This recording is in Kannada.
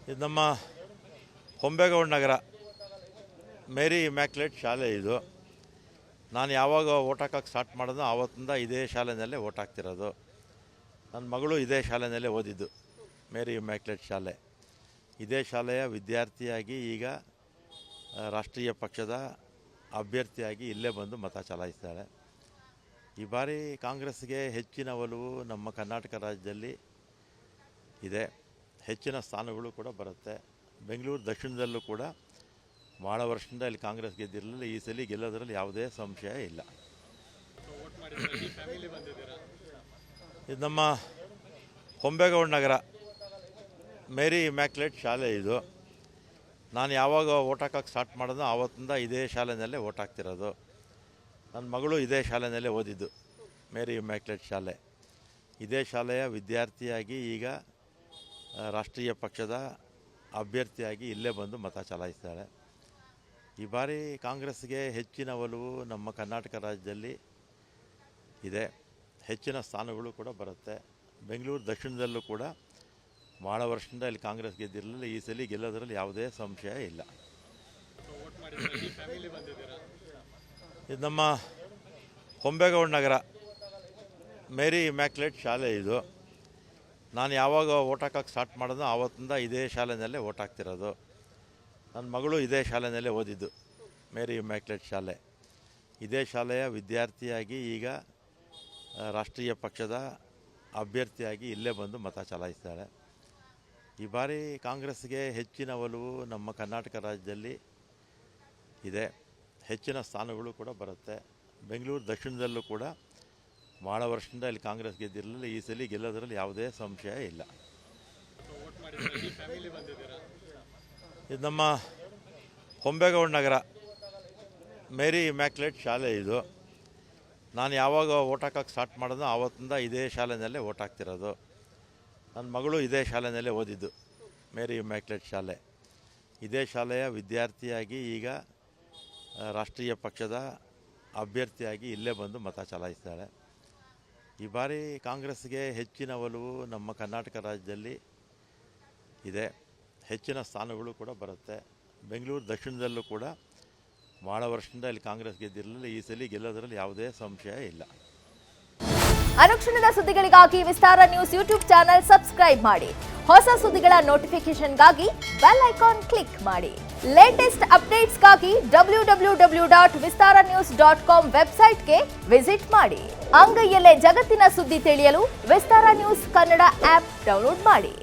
ಇದು ನಮ್ಮ ಹೊಂಬೇಗೌಡ ನಗರ ಮೇರಿ ಇಮ್ಯಾಕ್ಯುಲೇಟ್ ಶಾಲೆ ಇದು. ನಾನು ಯಾವಾಗ ಓಟ್ ಹಾಕೋಕ್ಕೆ ಸ್ಟಾರ್ಟ್ ಮಾಡೋದು ಆವತ್ತಿಂದ ಇದೇ ಶಾಲೆಯಲ್ಲೇ ಓಟ್ ಹಾಕ್ತಿರೋದು. ನನ್ನ ಮಗಳು ಇದೇ ಶಾಲೆಯಲ್ಲೇ ಓದಿದ್ದು, ಮೇರಿ ಇಮ್ಯಾಕ್ಯುಲೇಟ್ ಶಾಲೆ. ಇದೇ ಶಾಲೆಯ ವಿದ್ಯಾರ್ಥಿಯಾಗಿ ಈಗ ರಾಷ್ಟ್ರೀಯ ಪಕ್ಷದ ಅಭ್ಯರ್ಥಿಯಾಗಿ ಇಲ್ಲೇ ಬಂದು ಮತ ಚಲಾಯಿಸ್ತಾಳೆ. ಈ ಬಾರಿ ಕಾಂಗ್ರೆಸ್ಗೆ ಹೆಚ್ಚಿನ ಒಲವು ನಮ್ಮ ಕರ್ನಾಟಕ ರಾಜ್ಯದಲ್ಲಿ ಇದೆ. ಹೆಚ್ಚಿನ ಸ್ಥಾನಗಳು ಕೂಡ ಬರುತ್ತೆ. ಬೆಂಗಳೂರು ದಕ್ಷಿಣದಲ್ಲೂ ಕೂಡ ಭಾಳ ವರ್ಷದಿಂದ ಇಲ್ಲಿ ಕಾಂಗ್ರೆಸ್ ಗೆದ್ದಿರಲಿಲ್ಲ. ಈ ಸಲ ಗೆಲ್ಲೋದ್ರಲ್ಲಿ ಯಾವುದೇ ಸಂಶಯ ಇಲ್ಲ. ಇದು ನಮ್ಮ ಹೊಂಬೇಗೌಡ ನಗರ ಮೇರಿ ಇಮ್ಯಾಕ್ಯುಲೇಟ್ ಶಾಲೆ ಇದು. ನಾನು ಯಾವಾಗ ಓಟ್ ಹಾಕೋಕ್ಕೆ ಸ್ಟಾರ್ಟ್ ಮಾಡೋದು ಆವತ್ತಿಂದ ಇದೇ ಶಾಲೆಯಲ್ಲೇ ಓಟ್ ಹಾಕ್ತಿರೋದು. ನನ್ನ ಮಗಳು ಇದೇ ಶಾಲೆಯಲ್ಲೇ ಓದಿದ್ದು, ಮೇರಿ ಇಮ್ಯಾಕ್ಯುಲೇಟ್ ಶಾಲೆ. ಇದೇ ಶಾಲೆಯ ವಿದ್ಯಾರ್ಥಿಯಾಗಿ ಈಗ ರಾಷ್ಟ್ರೀಯ ಪಕ್ಷದ ಅಭ್ಯರ್ಥಿಯಾಗಿ ಇಲ್ಲೇ ಬಂದು ಮತ ಚಲಾಯಿಸ್ತಾಳೆ. ಈ ಬಾರಿ ಕಾಂಗ್ರೆಸ್ಗೆ ಹೆಚ್ಚಿನ ಒಲವು ನಮ್ಮ ಕರ್ನಾಟಕ ರಾಜ್ಯದಲ್ಲಿ ಇದೆ. ಹೆಚ್ಚಿನ ಸ್ಥಾನಗಳು ಕೂಡ ಬರುತ್ತೆ. ಬೆಂಗಳೂರು ದಕ್ಷಿಣದಲ್ಲೂ ಕೂಡ ಭಾಳ ವರ್ಷದಿಂದ ಇಲ್ಲಿ ಕಾಂಗ್ರೆಸ್ ಗೆದ್ದಿರಲಿಲ್ಲ. ಈ ಸಲ ಗೆಲ್ಲೋದ್ರಲ್ಲಿ ಯಾವುದೇ ಸಂಶಯ ಇಲ್ಲ. ಇದು ನಮ್ಮ ಹೊಂಬೇಗೌಡ ನಗರ ಮೇರಿ ಇಮ್ಯಾಕ್ಯುಲೇಟ್ ಶಾಲೆ ಇದು. ನಾನು ಯಾವಾಗ ಓಟ್ ಹಾಕೋಕ್ಕೆ ಸ್ಟಾರ್ಟ್ ಮಾಡೋದು ಆವತ್ತಿಂದ ಇದೇ ಶಾಲೆಯಲ್ಲೇ ಓಟ್ ಹಾಕ್ತಿರೋದು. ನನ್ನ ಮಗಳು ಇದೇ ಶಾಲೆಯಲ್ಲೇ ಓದಿದ್ದು, ಮೇರಿ ಇಮ್ಯಾಕ್ಯುಲೇಟ್ ಶಾಲೆ. ಇದೇ ಶಾಲೆಯ ವಿದ್ಯಾರ್ಥಿಯಾಗಿ ಈಗ ರಾಷ್ಟ್ರೀಯ ಪಕ್ಷದ ಅಭ್ಯರ್ಥಿಯಾಗಿ ಇಲ್ಲೇ ಬಂದು ಮತ ಚಲಾಯಿಸ್ತಾಳೆ. ಈ ಬಾರಿ ಕಾಂಗ್ರೆಸ್ಗೆ ಹೆಚ್ಚಿನ ಒಲವು ನಮ್ಮ ಕರ್ನಾಟಕ ರಾಜ್ಯದಲ್ಲಿ ಇದೆ. ಹೆಚ್ಚಿನ ಸ್ಥಾನಗಳು ಕೂಡ ಬರುತ್ತೆ. ಬೆಂಗಳೂರು ದಕ್ಷಿಣದಲ್ಲೂ ಕೂಡ ಭಾಳ ವರ್ಷದಿಂದ ಇಲ್ಲಿ ಕಾಂಗ್ರೆಸ್ ಗೆದ್ದಿರಲಿಲ್ಲ. ಈ ಸಲ ಗೆಲ್ಲೋದ್ರಲ್ಲಿ ಯಾವುದೇ ಸಂಶಯ ಇಲ್ಲ. ಇದು ನಮ್ಮ ಹೊಂಬೇಗೌಡ ನಗರ ಮೇರಿ ಇಮ್ಯಾಕ್ಯುಲೇಟ್ ಶಾಲೆ ಇದು. ನಾನು ಯಾವಾಗ ಓಟ್ ಹಾಕೋಕ್ಕೆ ಸ್ಟಾರ್ಟ್ ಮಾಡೋದು ಆವತ್ತಿಂದ ಇದೇ ಶಾಲೆಯಲ್ಲೇ ಓಟ್ ಹಾಕ್ತಿರೋದು. ನನ್ನ ಮಗಳು ಇದೇ ಶಾಲೆಯಲ್ಲೇ ಓದಿದ್ದು, ಮೇರಿ ಇಮ್ಯಾಕ್ಯುಲೇಟ್ ಶಾಲೆ. ಇದೇ ಶಾಲೆಯ ವಿದ್ಯಾರ್ಥಿಯಾಗಿ ಈಗ ರಾಷ್ಟ್ರೀಯ ಪಕ್ಷದ ಅಭ್ಯರ್ಥಿಯಾಗಿ ಇಲ್ಲೇ ಬಂದು ಮತ ಚಲಾಯಿಸ್ತಾಳೆ. ಈ ಬಾರಿ ಕಾಂಗ್ರೆಸ್ಗೆ ಹೆಚ್ಚಿನ ಒಲವು ನಮ್ಮ ಕರ್ನಾಟಕ ರಾಜ್ಯದಲ್ಲಿ ಇದೆ. ಹೆಚ್ಚಿನ ಸ್ಥಾನಗಳು ಕೂಡ ಬರುತ್ತೆ. ಬೆಂಗಳೂರು ದಕ್ಷಿಣದಲ್ಲೂ ಕೂಡ ಭಾಳ ವರ್ಷದಿಂದ ಇಲ್ಲಿ ಕಾಂಗ್ರೆಸ್ ಗೆದ್ದಿರಲಿಲ್ಲ. ಈ ಸಲ ಗೆಲ್ಲೋದ್ರಲ್ಲಿ ಯಾವುದೇ ಸಂಶಯ ಇಲ್ಲ. ಅನುಕ್ಷಣದ ಸುದ್ದಿಗಳಿಗಾಗಿ ವಿಸ್ತಾರ ನ್ಯೂಸ್ ಯೂಟ್ಯೂಬ್ ಚಾನೆಲ್ ಸಬ್ಸ್ಕ್ರೈಬ್ ಮಾಡಿ. ಹೊಸ ಸುದ್ದಿಗಳ ನೋಟಿಫಿಕೇಶನ್ಗಾಗಿ ಬೆಲ್ ಐಕಾನ್ ಕ್ಲಿಕ್ ಮಾಡಿ. ಲೇಟೆಸ್ಟ್ ಅಪ್ಡೇಟ್ಸ್ಗಾಗಿ www.vistaranews.com ವೆಬ್ಸೈಟ್ಗೆ ವಿಸಿಟ್ ಮಾಡಿ. ಅಂಗೈಯಲ್ಲೇ ಜಗತ್ತಿನ ಸುದ್ದಿ ತಿಳಿಯಲು ವಿಸ್ತಾರ ನ್ಯೂಸ್ ಕನ್ನಡ ಆಪ್ ಡೌನ್ಲೋಡ್ ಮಾಡಿ.